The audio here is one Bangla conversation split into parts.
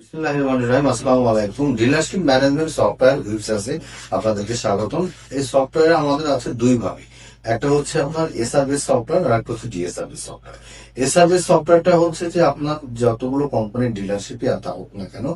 বিসমিল্লাহিররহমানিররহিম। আসসালামু আলাইকুম। ডিলারশিপ ম্যানেজমেন্ট সফটওয়্যার ওয়েবসাইটে আপনাদেরকে স্বাগতম। এই সফটওয়্যারে আমাদের আছে দুই ভাবে, একটা হচ্ছে আপনার এসআর বেস সফটওয়্যার আর একটা হচ্ছে DSR base software. SR base সফটওয়্যারটা হচ্ছে যে আপনার যতগুলো কোম্পানির ডিলারশিপই থাকুক না কেন,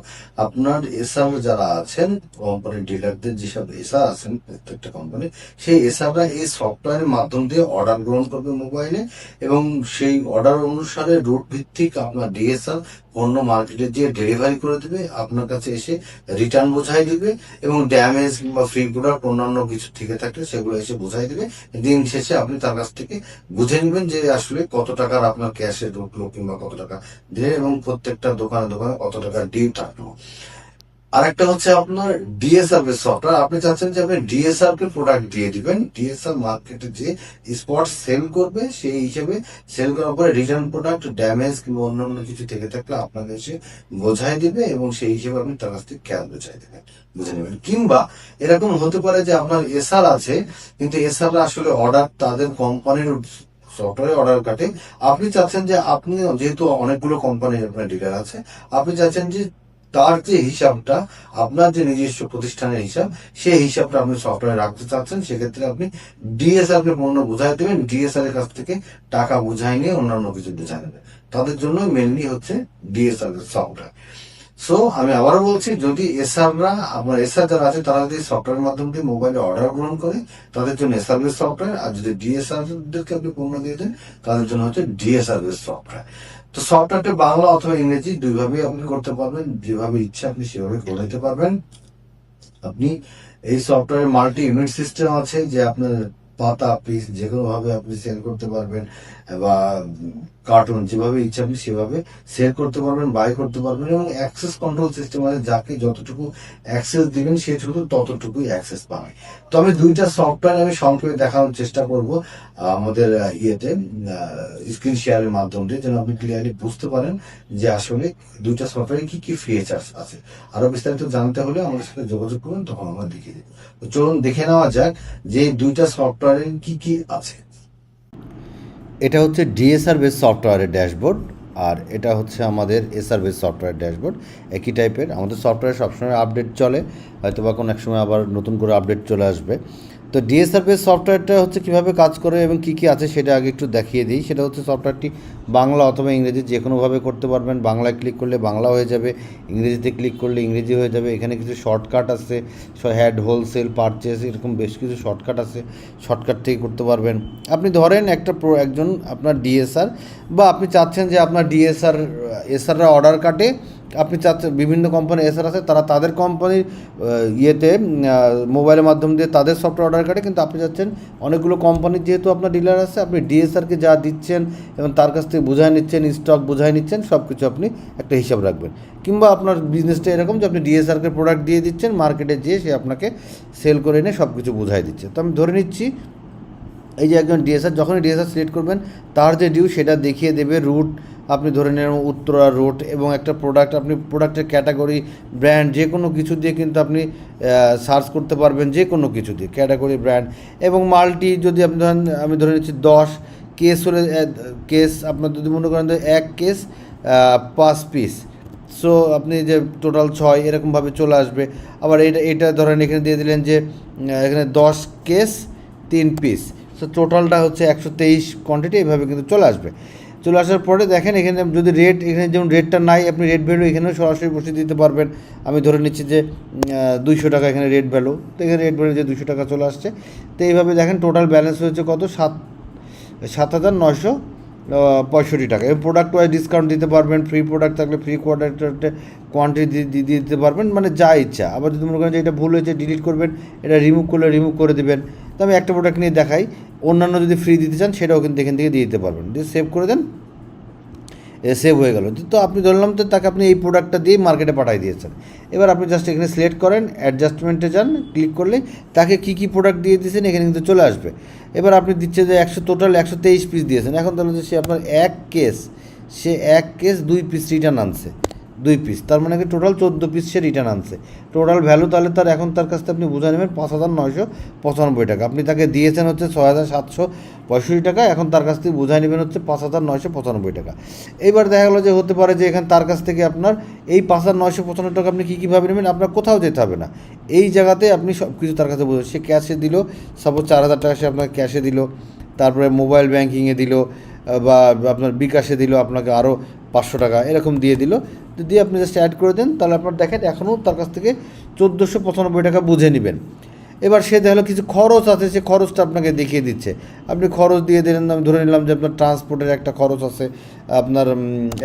আপনার এসআর যারা আছেন কোম্পানির ডিলারদের যেসব এসআর আছেন প্রত্যেকটা কোম্পানি, সেই এসআররা এই সফটওয়্যারের মাধ্যম দিয়ে অর্ডার গ্রহণ করবে মোবাইলে, এবং সেই অর্ডার অনুসারে রুট ভিত্তিক আপনার ডিএসআর পণ্য মার্কেটে দিয়ে ডেলিভারি করে দিবে, আপনার কাছে এসে রিটার্ন বোঝাই দিবে, এবং ড্যামেজ কিংবা ফ্রি প্রোডাক্ট অন্যান্য কিছু থেকে থাকলে সেগুলো এসে বোঝাই দিবে। দিন শেষে আপনি তার কাছ থেকে বুঝে নেবেন যে আসলে কত টাকার আপনার ক্যাশে ঢুকলো কিংবা কত টাকা দিলেন, এবং প্রত্যেকটা দোকানে দোকানে কত টাকা ডিউ থাকলো। আরেকটা হচ্ছে আপনার ডিএসআর বেস সফটওয়্যার। আপনি চাচ্ছেন যে আপনি ডিএসআর কে প্রোডাক্ট দিয়ে দিবেন, ডিএসআর মার্কেটে যে স্পট সেল করবে সেই হিসেবে সেল করার পরে রিটার্ন প্রোডাক্ট ড্যামেজ কিংবা অন্যান্য কিছু থেকে থাকলে আপনাকে এসে বোঝাই দিবে, এবং সেই হিসেবে আপনি তার কাছ থেকে ক্যাশ বোঝাই দেবেন, বুঝে নেবেন। কিংবা এরকম হতে পারে যে আপনার এসআর আছে, কিন্তু এসআর আসলে অর্ডার তাদের কোম্পানির সফটওয়্যার অর্ডার কাটে। আপনি চাচ্ছেন যে আপনি যেহেতু অনেকগুলো কোম্পানির আপনার ডিলার আছে, আপনি চাচ্ছেন যে তার যে হিসাবটা আপনার যে নিজস্ব প্রতিষ্ঠানের হিসাব, সেই হিসাবটা আপনি সফটওয়্যারে রাখতে চাচ্ছেন, সেক্ষেত্রে আপনি ডিএসআর কে পণ্য বুঝাই দেবেন, ডিএসআর এর কাছ থেকে টাকা বুঝাই নিয়ে অন্যান্য কিছু বুঝাই নেবেন। তাদের জন্য মেনলি হচ্ছে ডিএসআর সফটওয়্যার। সো আমি আবারও বলছি, যদি এসআররা আপনার এসআর যারা আছে তারা যদি সফটওয়্যারের মাধ্যমে দিয়ে মোবাইলে অর্ডার গ্রহণ করে, তাদের জন্য এসআর বেস সফটওয়্যার, আর যদি ডিএসআর দেরকে আপনি পণ্য দিয়ে দেন তাদের জন্য হচ্ছে ডিএসআর বেস সফটওয়্যার। তো সফটওয়্যারটা বাংলা অথবা ইংরেজি দুইভাবেই আপনি করতে পারবেন, যেভাবে ইচ্ছা আপনি সেভাবে করে নিতে পারবেন। আপনি এই সফটওয়্যার মাল্টি ইউনিট সিস্টেম আছে, যে আপনার পাতা পিস যে কোনো ভাবে আপনি সেল করতে পারবেন, বা কার্টুন যেভাবে ইচ্ছা আপনি সেভাবে সেল করতে পারবেন, বাই করতে পারবেন, এবং অ্যাক্সেস কন্ট্রোল সিস্টেম আছে, যাকে যতটুকু অ্যাক্সেস দিবেন সে শুধু ততটুকুই অ্যাক্সেস পাবে। তো আমি দুইটা সফটওয়্যার আমি সংক্ষেপে দেখানোর চেষ্টা করব আমাদের ইয়েতে স্ক্রিন শেয়ারের মাধ্যম দিয়ে, যেন আপনি ক্লিয়ারলি বুঝতে পারেন যে আসলে দুইটা সফটওয়্যারে কি কি ফিচার্স আছে। আরো বিস্তারিত জানতে হলে আমাদের সাথে যোগাযোগ করুন, তখন আমরা দেখিয়ে দেবো। তো চলুন দেখে নেওয়া যাক যে দুইটা সফটওয়্যারে কি কি আছে। এটা হচ্ছে ডিএসআর বেস সফটওয়্যারের ড্যাশবোর্ড, আর এটা হচ্ছে আমাদের এসআর বেস সফটওয়্যার ড্যাশবোর্ড। একই টাইপের, আমাদের সফটওয়্যার সবসময় আপডেট চলে, হয়তো বা কোনো এক সময় আবার নতুন করে আপডেট চলে আসবে। তো ডিএসআর বেস সফটওয়্যারটা হচ্ছে কীভাবে কাজ করে এবং কী কী আছে সেটা আগে একটু দেখিয়ে দিই। সেটা হচ্ছে সফটওয়্যারটি বাংলা অথবা ইংরেজি যে কোনোভাবে করতে পারবেন। বাংলায় ক্লিক করলে বাংলা হয়ে যাবে, ইংরেজিতে ক্লিক করলে ইংরেজি হয়ে যাবে। এখানে কিছু শর্টকাট আছে, হেড, হোলসেল, পারচেস, এরকম বেশ কিছু শর্টকাট আছে, শর্টকাট থেকে করতে পারবেন। আপনি ধরেন একজন আপনার ডিএসআর, বা আপনি চাচ্ছেন যে আপনার এসআররা অর্ডার কাটে, আপনি চাচ্ছেন বিভিন্ন কোম্পানি এসআর আছে, তারা তাদের কোম্পানির ইয়েতে মোবাইলের মাধ্যম দিয়ে তাদের সফটওয়্যার অর্ডার কাটে, কিন্তু আপনি চাচ্ছেন অনেকগুলো কোম্পানির যেহেতু আপনার ডিলার আছে, আপনি ডিএসআরকে যা দিচ্ছেন এবং তার কাছ থেকে বুঝাই নিচ্ছেন, স্টক বুঝাই নিচ্ছেন, সব কিছু আপনি একটা হিসাব রাখবেন। কিংবা আপনার বিজনেসটা এরকম যে আপনি ডিএসআরকে প্রোডাক্ট দিয়ে দিচ্ছেন, মার্কেটে যেয়ে সে আপনাকে সেল করে এনে সব কিছু বুঝাই দিচ্ছে। তো আমি ধরে নিচ্ছি এই যে একজন ডিএসআর, যখনই ডিএসআর সিলেক্ট করবেন তার যে ডিউ সেটা দেখিয়ে দেবে। রুট আপনি ধরে নেন উত্তরা রুট, এবং একটা প্রোডাক্ট, আপনি প্রোডাক্টের ক্যাটাগরি, ব্র্যান্ড যে কোনো কিছু দিয়ে কিন্তু আপনি সার্চ করতে পারবেন, যে কোনো কিছু দিয়ে ক্যাটাগরি, ব্র্যান্ড এবং মাল্টি। যদি আপনি ধরেন, আমি ধরে নিচ্ছি 10 কেস হলে, কেস আপনার যদি মনে করেন যে 1 কেস 5 পিস, সো আপনি যে টোটাল 6 এরকমভাবে চলে আসবে। আবার এটা ধরেন এখানে দিয়ে দিলেন যে এখানে 10 কেস 3 পিস, সো টোটালটা হচ্ছে 123 কোয়ান্টিটি, এইভাবে কিন্তু চলে আসবে। চলে আসার পরে দেখেন এখানে যদি রেট, এখানে যেমন রেটটা নাই, আপনি রেট ভ্যালু এখানেও সরাসরি বসিয়ে দিতে পারবেন। আমি ধরে নিচ্ছি যে 200 টাকা এখানে রেট ভ্যালু, তো এখানে রেট ভ্যালু যে 200 টাকা চলে আসছে। তো এইভাবে দেখেন টোটাল ব্যালেন্স হয়েছে কত, 7,965 টাকা। এবং প্রোডাক্ট ওয়াইজ ডিসকাউন্ট দিতে পারবেন, ফ্রি প্রোডাক্ট থাকলে ফ্রি কোয়ান্টিটি দিয়ে দিতে পারবেন, মানে যা ইচ্ছা। আবার যদি মনে করেন যে এটা ভুল হয়েছে ডিলিট করবেন, এটা রিমুভ করলে রিমুভ করে দেবেন। তো আমি একটা প্রোডাক্ট নিয়ে দেখাই, অন্যান্য যদি ফ্রি দিতে চান সেটাও কিন্তু এখান থেকে দিয়ে দিতে পারবেন। দিয়ে সেভ করে দেন, সেভ হয়ে গেল। তো আপনি ধরলাম তো তাকে আপনি এই প্রোডাক্টটা দিয়ে মার্কেটে পাঠিয়ে দিয়েছেন। এবার আপনি জাস্ট এখানে সিলেক্ট করেন, অ্যাডজাস্টমেন্টে যান, ক্লিক করলে তাকে কী কী প্রোডাক্ট দিয়ে দিয়েছেন এখানে কিন্তু চলে আসবে। এবার আপনি দিচ্ছে যে টোটাল 123 পিস দিয়েছেন। এখন ধরুন যে সে আপনার 1 কেস 2 পিস রিটার্ন আনছে, 2 পিস, তার মানে কি টোটাল 14 পিস সে রিটার্ন আনছে। টোটাল ভ্যালু তাহলে তার এখন তার কাছ থেকে আপনি বুঝে নেবেন 5,995 টাকা। আপনি তাকে দিয়েছেন হচ্ছে 6,765 টাকা, এখন তার কাছ থেকে বুঝে নেবেন হচ্ছে 5,995 টাকা। এবার দেখা গেলো যে হতে পারে যে এখানে তার কাছ থেকে আপনার এই 5,995 টাকা আপনি কীভাবে নেবেন, আপনার কোথাও যেতে হবে না, এই জায়গাতে আপনি সব কিছু তার কাছে বুঝবেন। সে ক্যাশে দিল, সাপোজ 4,000 টাকা সে আপনাকে ক্যাশে দিল, তারপরে মোবাইল ব্যাঙ্কিংয়ে দিল, বা আপনার বিকাশে দিল আপনাকে আরও 500 টাকা এরকম দিয়ে দিল। যদি আপনি জাস্ট অ্যাড করে দেন তাহলে আপনার দেখেন এখনও তার কাছ থেকে 1,495 টাকা বুঝে নেবেন। এবার সে দেখলো কিছু খরচ আছে, সে খরচটা আপনাকে দেখিয়ে দিচ্ছে, আপনি খরচ দিয়ে দিলেন। আমি ধরে নিলাম যে আপনার ট্রান্সপোর্টের একটা খরচ আছে, আপনার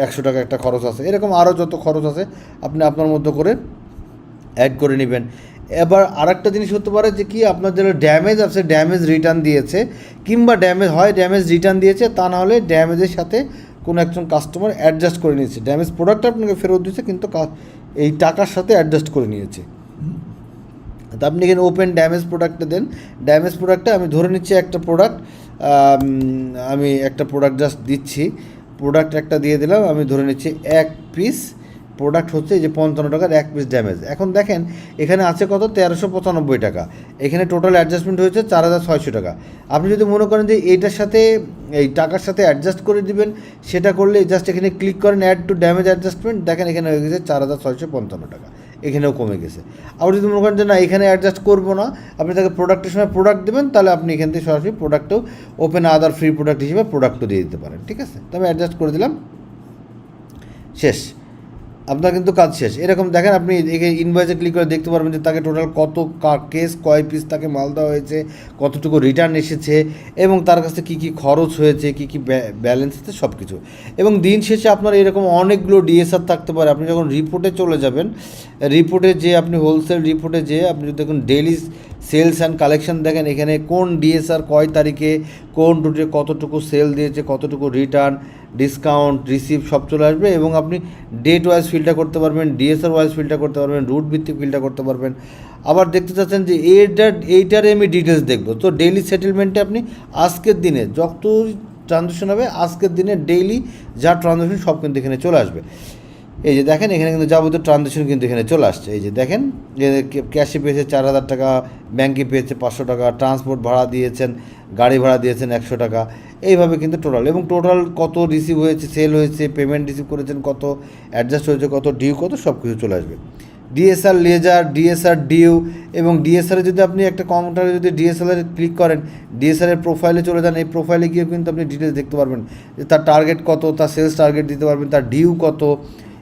100 টাকা একটা খরচ আছে, এরকম আরও যত খরচ আছে আপনি আপনার মতো করে অ্যাড করে নেবেন। এবার আরেকটা জিনিস হতে পারে যে কি আপনার যেটা ড্যামেজ আছে, ড্যামেজ রিটার্ন দিয়েছে, কিংবা ড্যামেজ রিটার্ন দিয়েছে, তা না হলে ড্যামেজের সাথে কোনো একজন কাস্টমার অ্যাডজাস্ট করে নিয়েছে। ড্যামেজ প্রোডাক্টটা আপনাকে ফেরত দিয়েছে কিন্তু এই টাকার সাথে অ্যাডজাস্ট করে নিয়েছে। তো আপনি এখানে ওপেন ড্যামেজ প্রোডাক্টটা দেন। ড্যামেজ প্রোডাক্টটা আমি ধরে নিচ্ছি একটা প্রোডাক্ট, আমি একটা প্রোডাক্ট জাস্ট দিচ্ছি, প্রোডাক্ট একটা দিয়ে দিলাম, আমি ধরে নিচ্ছি 1 পিস প্রোডাক্ট হচ্ছে এই যে 55 টাকার 1 পিস ড্যামেজ। এখন দেখেন এখানে আছে কত, 1,395 টাকা, এখানে টোটাল অ্যাডজাস্টমেন্ট হয়েছে 4,600 টাকা। আপনি যদি মনে করেন যে এইটার সাথে এই টাকার সাথে অ্যাডজাস্ট করে দিবেন, সেটা করলে জাস্ট এখানে ক্লিক করেন অ্যাড টু ড্যামেজ অ্যাডজাস্টমেন্ট, দেখেন এখানে হয়ে গেছে 4,655 টাকা, এখানেও কমে গেছে। আবার যদি মনে করেন যে না এখানে অ্যাডজাস্ট করবো না, আপনি তাকে প্রোডাক্টের সময় প্রোডাক্ট দেবেন, তাহলে আপনি এখান থেকে সরাসরি প্রোডাক্টও ওপেন আদার ফ্রি প্রোডাক্ট হিসেবে প্রোডাক্টও দিয়ে দিতে পারেন। ঠিক আছে, তো আমি অ্যাডজাস্ট করে দিলাম, শেষ, আপনার কিন্তু কাজ শেষ। এরকম দেখেন আপনি এখানে ইনভয়েসে ক্লিক করে দেখতে পারবেন যে তাকে টোটাল কত কেস, কয় পিস তাকে মাল দেওয়া হয়েছে, কতটুকু রিটার্ন এসেছে, এবং তার কাছে কী কী খরচ হয়েছে, কী কী ব্যালেন্স আছে সব কিছু। এবং দিন শেষে আপনার এরকম অনেকগুলো ডিএসআর থাকতে পারে। আপনি যখন রিপোর্টে চলে যাবেন, রিপোর্টে যে আপনি হোলসেল রিপোর্টে যে আপনি যদি দেখুন ডেইলি সেলস অ্যান্ড কালেকশন দেখেন, এখানে কোন ডিএসআর কয় তারিখে কোন রুটে কতটুকু সেল দিয়েছে, কতটুকু রিটার্ন, ডিসকাউন্ট, রিসিভ সব চলে আসবে। এবং আপনি ডেট ওয়াইজ ফিল্টার করতে পারবেন, ডিএসআর ওয়াইজ ফিল্টার করতে পারবেন, রুট ভিত্তিক ফিল্টার করতে পারবেন। আবার দেখতে চাচ্ছেন যে এইটারে আমি ডিটেলস দেখবো, তো ডেইলি সেটেলমেন্টে আপনি আজকের দিনে যত ট্রানজ্যাকশন হবে, আজকের দিনে ডেইলি যা ট্রানজ্যাকশন সব কিন্তু এখানে চলে আসবে। এই যে দেখেন এখানে কিন্তু যাবতীয় ট্রানজ্যাকশন কিন্তু এখানে চলে আসছে। এই যে দেখেন ক্যাশে পেয়েছে 4,000 টাকা, ব্যাংকে পেয়েছে 500 টাকা, ট্রান্সপোর্ট ভাড়া দিয়েছেন, গাড়ি ভাড়া দিয়েছেন 100 টাকা, এইভাবে কিন্তু টোটাল, এবং টোটাল কত রিসিভ হয়েছে, সেল হয়েছে, পেমেন্ট রিসিভ করেছেন কত, অ্যাডজাস্ট হয়েছে কত, ডিউ কত, সব কিছু চলে আসবে। ডিএসআর লেজার, ডিএসআর ডিউ, এবং ডিএসআরে যদি আপনি একটা কাউন্টারে যদি ডিএসএলআর ক্লিক করেন, ডিএসআরের প্রোফাইলে চলে যান, এই প্রোফাইলে গিয়ে কিন্তু আপনি ডিটেলস দেখতে পারবেন যে তার টার্গেট কত, তার সেলস টার্গেট দিতে পারবেন, তার ডিউ কত,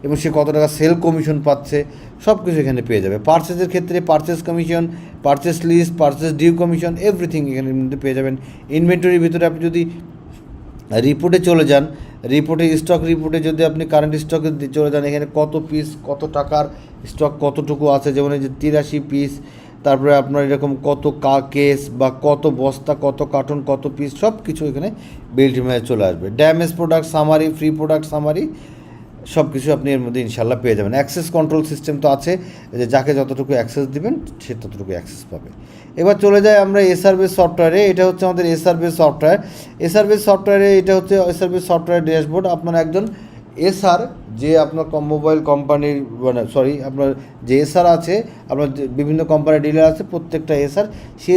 এবং সে কত টাকা সেল কমিশন পাচ্ছে, সব কিছু এখানে পেয়ে যাবে। পারচেসের ক্ষেত্রে purchase commission, purchase list, purchase due commission, everything এখানের মধ্যে পেয়ে যাবেন। ইনভেন্টরির ভিতরে আপনি যদি রিপোর্টে চলে যান, রিপোর্টে স্টক রিপোর্টে যদি আপনি কারেন্ট স্টকে চলে যান, এখানে কত পিস, কত টাকার স্টক কতটুকু আছে, যেমন এই যে 83 পিস, তারপরে আপনার এরকম কত কেস বা কত বস্তা, কত কার্টন, কত পিস, সব কিছু এখানে বিল্ট ইন হয়ে চলে আসবে। Damage product summary, free product summary, সব কিছু আপনি এর মধ্যে ইনশাল্লাহ পেয়ে যাবেন। অ্যাক্সেস কন্ট্রোল সিস্টেম তো আছে, যে যাকে যতটুকু অ্যাক্সেস দিবেন সে ততটুকু অ্যাক্সেস পাবে। এবার চলে যায় আমরা এসআর বেস সফটওয়্যারে। এটা হচ্ছে আমাদের SR base software. SR base সফটওয়্যারে এটা হচ্ছে এসআর বেস সফটওয়্যার ড্যাশবোর্ড। আপনার একজন এসআর, যে আপনার মোবাইল কোম্পানির মানে আপনার যে এসআর আছে, আপনার বিভিন্ন কোম্পানির ডিলার আছে, প্রত্যেকটা এসআর সে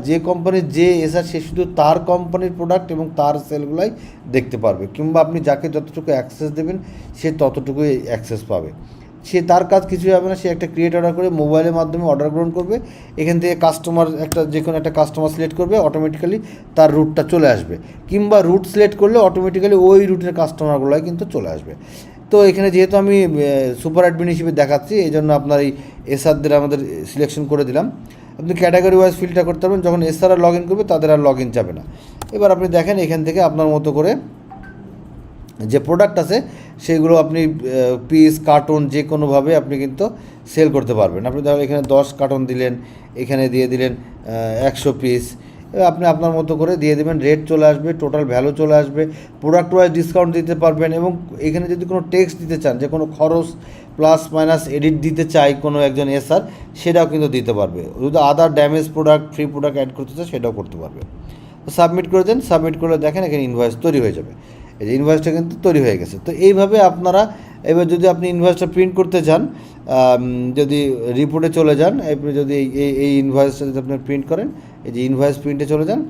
যে কোম্পানির যে এসআর, সে শুধু তার কোম্পানির প্রোডাক্ট এবং তার সেলগুলাই দেখতে পারবে, কিংবা আপনি যাকে যতটুকু অ্যাক্সেস দেবেন সে ততটুকুই অ্যাক্সেস পাবে। সে তার কাজ কিছুই হবে না, সে একটা ক্রিয়েট অর্ডার করে মোবাইলের মাধ্যমে অর্ডার গ্রহণ করবে, এখান থেকে কাস্টমার যে কোনো একটা কাস্টমার সিলেক্ট করবে, অটোমেটিক্যালি তার রুটটা চলে আসবে, কিংবা রুট সিলেক্ট করলে অটোমেটিক্যালি ওই রুটের কাস্টমারগুলোই কিন্তু চলে আসবে। তো এখানে যেহেতু আমি সুপার অ্যাডমিন হিসেবে দেখাচ্ছি, এই জন্য আপনার এই এসআরদের আমাদের সিলেকশন করে দিলাম। আপনি ক্যাটাগরি ওয়াইজ ফিল্টার করতে পারবেন, যখন এসআররা লগ ইন করবে তাদের আর লগ ইন যাবে না। এবার আপনি দেখেন এখান থেকে আপনার মতো করে যে প্রোডাক্ট আছে সেগুলো আপনি পিস, কার্টুন যে কোনোভাবে আপনি কিন্তু সেল করতে পারবেন। আপনি তাহলে এখানে 10 কার্টুন দিলেন, এখানে দিয়ে দিলেন 100 পিস, আপনি আপনার মতো করে দিয়ে দেবেন, রেট চলে আসবে, টোটাল ভ্যালু চলে আসবে, প্রোডাক্ট ওয়াইজ ডিসকাউন্ট দিতে পারবেন। এবং এখানে যদি কোনো টেক্সট দিতে চান, যে কোনো খরচ প্লাস মাইনাস এডিট দিতে চাই কোনো একজন এসআর, সেটাও কিন্তু দিতে পারবে। যদি other damage product, free product add করতে চায় সেটাও করতে পারবে। তো সাবমিট করে দেন, সাবমিট করলে দেখেন এখানে ইনভয়েস তৈরি হয়ে যাবে। এই যে ইনভয়েসটা কিন্তু তৈরি হয়ে গেছে। তো এইভাবে আপনারা এবার যদি আপনি ইনভয়েসটা প্রিন্ট করতে চান, যদি রিপোর্টে চলে যান, এরপরে যদি এই ইনভয়েসটা যদি আপনি প্রিন্ট করেন, এই যে ইনভয়েস প্রিন্টে চলে যান,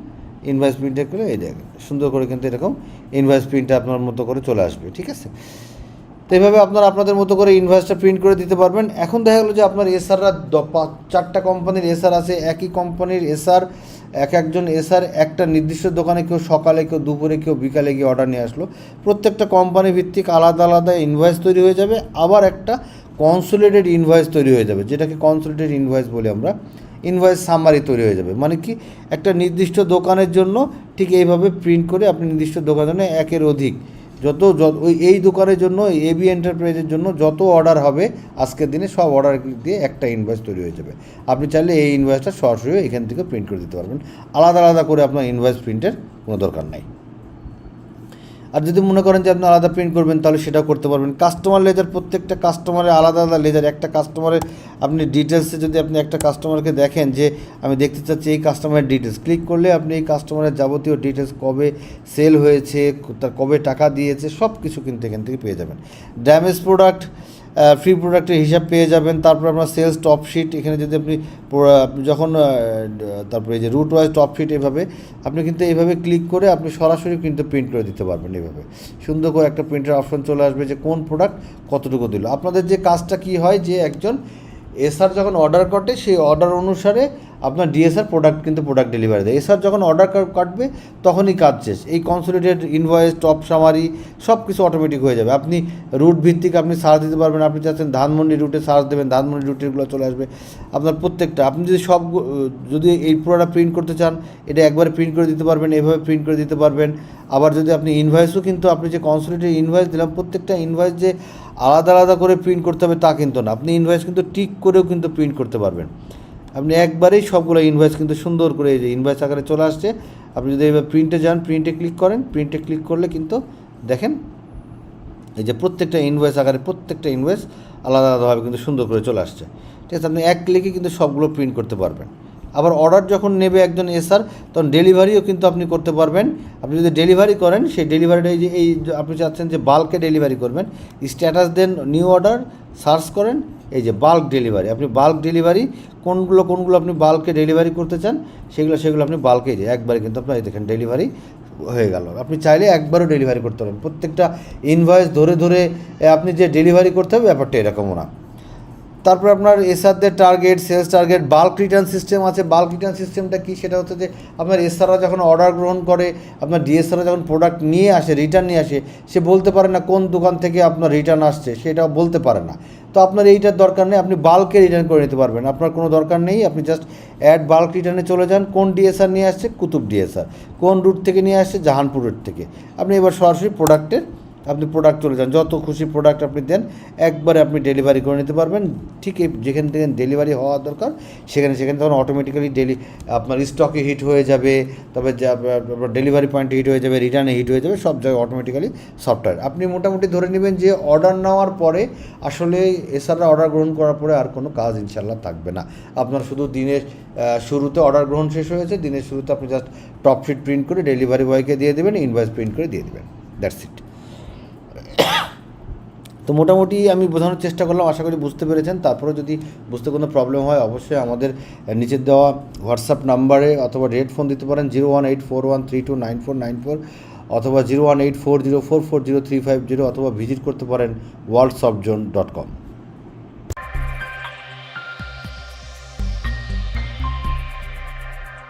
ইনভয়েস প্রিন্টে করে এই দেখেন সুন্দর করে কিন্তু এরকম ইনভয়েস প্রিন্টটা আপনার মতো করে চলে আসবে, ঠিক আছে। তো এইভাবে আপনারা আপনাদের মতো করে ইনভয়েসটা প্রিন্ট করে দিতে পারবেন। এখন দেখা গেলো যে আপনার এসআররা 4টা কোম্পানির এসআর আছে, একই কোম্পানির এসআর, একজন এসআর একটা নির্দিষ্ট দোকানে, কেউ সকালে, কেউ দুপুরে, কেউ বিকালে গিয়ে অর্ডার নিয়ে আসলো। প্রত্যেকটা কোম্পানি ভিত্তিক আলাদা আলাদা ইনভয়েস তৈরি হয়ে যাবে, আবার একটা কনসোলিডেটেড ইনভয়েস তৈরি হয়ে যাবে, যেটাকে কনসোলিডেটেড ইনভয়েস বলি আমরা। ইনভয়েস সামারি তৈরি হয়ে যাবে, মানে কি একটা নির্দিষ্ট দোকানের জন্য ঠিক এইভাবে প্রিন্ট করে আপনি নির্দিষ্ট দোকানে একের অধিক ওই এই দোকানের জন্য, এবি এন্টারপ্রাইজের জন্য যত অর্ডার হবে আজকের দিনে, সব অর্ডার দিয়ে একটা ইনভয়েস তৈরি হয়ে যাবে। আপনি চাইলে এই ইনভয়েসটা সরাসরি এখান থেকে প্রিন্ট করে দিতে পারবেন, আলাদা আলাদা করে আপনার ইনভয়েস প্রিন্টের কোনো দরকার নাই। আর যদি মনে করেন যে আপনি আলাদা প্রিন্ট করবেন, তাহলে সেটাও করতে পারবেন। কাস্টমার লেজার, প্রত্যেকটা কাস্টমারের আলাদা আলাদা লেজার। একটা কাস্টমারের আপনি ডিটেলসে যদি আপনি একটা কাস্টমারকে দেখেন যে আমি দেখতে চাচ্ছি এই কাস্টমারের ডিটেলস, ক্লিক করলে আপনি এই কাস্টমারের যাবতীয় ডিটেলস, কবে সেল হয়েছে, তার কবে টাকা দিয়েছে, সব কিছু কিন্তু এখান থেকে পেয়ে যাবেন। ড্যামেজ প্রোডাক্ট, ফ্রি প্রোডাক্টের হিসাব পেয়ে যাবেন। তারপর আপনার সেলস টপ শিট, এখানে যদি আপনি যখন তারপরে এই যে রুট ওয়াইজ টপ শিট, এভাবে আপনি কিন্তু এইভাবে ক্লিক করে আপনি সরাসরি কিন্তু প্রিন্ট করে দিতে পারবেন। এভাবে সুন্দর করে একটা প্রিন্টের অপশন চলে আসবে যে কোন প্রোডাক্ট কতটুকু দিল। আপনাদের যে কাজটা কি হয়, যে একজন এসআর যখন অর্ডার কাটে, সেই অর্ডার অনুসারে আপনার ডিএসআর প্রোডাক্ট ডেলিভারি দেয়। এসআর যখন অর্ডার কাটবে তখনই কাজ শেষ। এই কনসোলিডেটেড ইনভয়েস, টপ সামারি সব কিছু অটোমেটিক হয়ে যাবে। আপনি রুট ভিত্তিক আপনি সার্চ দিতে পারবেন। আপনি চাচ্ছেন ধানমন্ডি রুটে সার্চ দেবেন, ধানমন্ডি রুটেরগুলো চলে আসবে আপনার প্রত্যেকটা। আপনি যদি এই পুরোটা প্রিন্ট করতে চান, এটা একবারে প্রিন্ট করে দিতে পারবেন, এভাবে প্রিন্ট করে দিতে পারবেন। আবার যদি আপনি ইনভয়েসও, কিন্তু আপনি যে কনসোলিডেটেড ইনভয়েস দিলাম, প্রত্যেকটা ইনভয়েস যে আলাদা আলাদা করে প্রিন্ট করতে হবে তা কিন্তু না। আপনি ইনভয়েস কিন্তু টিক করেও কিন্তু প্রিন্ট করতে পারবেন। আপনি একবারেই সবগুলো ইনভয়েস কিন্তু সুন্দর করে, এই যে ইনভয়েস আকারে চলে আসছে। আপনি যদি এবার প্রিন্টে যান, প্রিন্টে ক্লিক করেন, প্রিন্টে ক্লিক করলে কিন্তু দেখেন এই যে প্রত্যেকটা ইনভয়েস আকারে প্রত্যেকটা ইনভয়েস আলাদা আলাদাভাবে কিন্তু সুন্দর করে চলে আসছে, ঠিক আছে। আপনি এক ক্লিকে কিন্তু সবগুলো প্রিন্ট করতে পারবেন। আবার অর্ডার যখন নেবে একজন এসআর, তখন ডেলিভারিও কিন্তু আপনি করতে পারবেন। আপনি যদি ডেলিভারি করেন, সেই ডেলিভারিটা এই আপনি চাচ্ছেন যে বাল্কে ডেলিভারি করবেন, স্ট্যাটাস দেন, নিউ অর্ডার সার্চ করেন, এই যে বাল্ক ডেলিভারি। আপনি বাল্ক ডেলিভারি কোনগুলো আপনি বাল্কে ডেলিভারি করতে চান, সেগুলো আপনি বাল্কে একবারে কিন্তু আপনার দেখেন ডেলিভারি হয়ে গেল। আপনি চাইলে একবারও ডেলিভারি করতে পারেন। প্রত্যেকটা ইনভয়েস ধরে ধরে আপনি যে ডেলিভারি করতে হবে, ব্যাপারটা এরকমও না। তারপর আপনার এসআরদের target, sales target, bulk return system আছে। বাল্ক রিটার্ন সিস্টেমটা কি, সেটা হচ্ছে যে আপনার এসআররা যখন অর্ডার গ্রহণ করে, আপনার ডিএসআররা যখন প্রোডাক্ট নিয়ে আসে, রিটার্ন নিয়ে আসে, সে বলতে পারে না কোন দোকান থেকে আপনার রিটার্ন আসছে, সেটাও বলতে পারে না। তো আপনার এইটার দরকার নেই, আপনি বাল্কে রিটার্ন করে নিতে পারবেন। আপনার কোনো দরকার নেই, আপনি জাস্ট অ্যাড বাল্ক রিটার্নে চলে যান। কোন ডিএসআর নিয়ে আসছে, কুতুব ডিএসআর। কোন রুট থেকে নিয়ে আসছে, জাহানপুর রুট থেকে। আপনি এবার সরাসরি প্রোডাক্ট চলে যান, যত খুশি প্রোডাক্ট আপনি দেন, একবারে আপনি ডেলিভারি করে নিতে পারবেন। ঠিক যেখান থেকে ডেলিভারি হওয়া দরকার, সেখানে তখন অটোমেটিক্যালি আপনার স্টকে হিট হয়ে যাবে, তবে ডেলিভারি পয়েন্টে হিট হয়ে যাবে, রিটার্নে হিট হয়ে যাবে, সব জায়গায় অটোমেটিক্যালি সফটওয়্যার। আপনি মোটামুটি ধরে নেবেন যে অর্ডার নেওয়ার পরে আসলে এসআররা অর্ডার গ্রহণ করার পরে আর কোনো কাজ ইনশাল্লাহ থাকবে না। আপনার শুধু দিনের শুরুতে অর্ডার গ্রহণ শেষ হয়েছে, দিনের শুরুতে আপনি জাস্ট টপ শিট প্রিন্ট করে ডেলিভারি বয়কে দিয়ে দেবেন, ইনভয়েস প্রিন্ট করে দিয়ে দেবেন, দ্যাটস ইট। তো মোটামুটি আমি বোঝানোর চেষ্টা করলাম, আশা করি বুঝতে পেরেছেন। তারপরে যদি বুঝতে কোনো প্রবলেম হয়, অবশ্যই আমাদের নিচের দেওয়া হোয়াটসঅ্যাপ নাম্বারে অথবা রেড ফোন দিতে পারেন 01841329494, অথবা 01840440350, অথবা ভিজিট করতে পারেন worldsoftzone.com।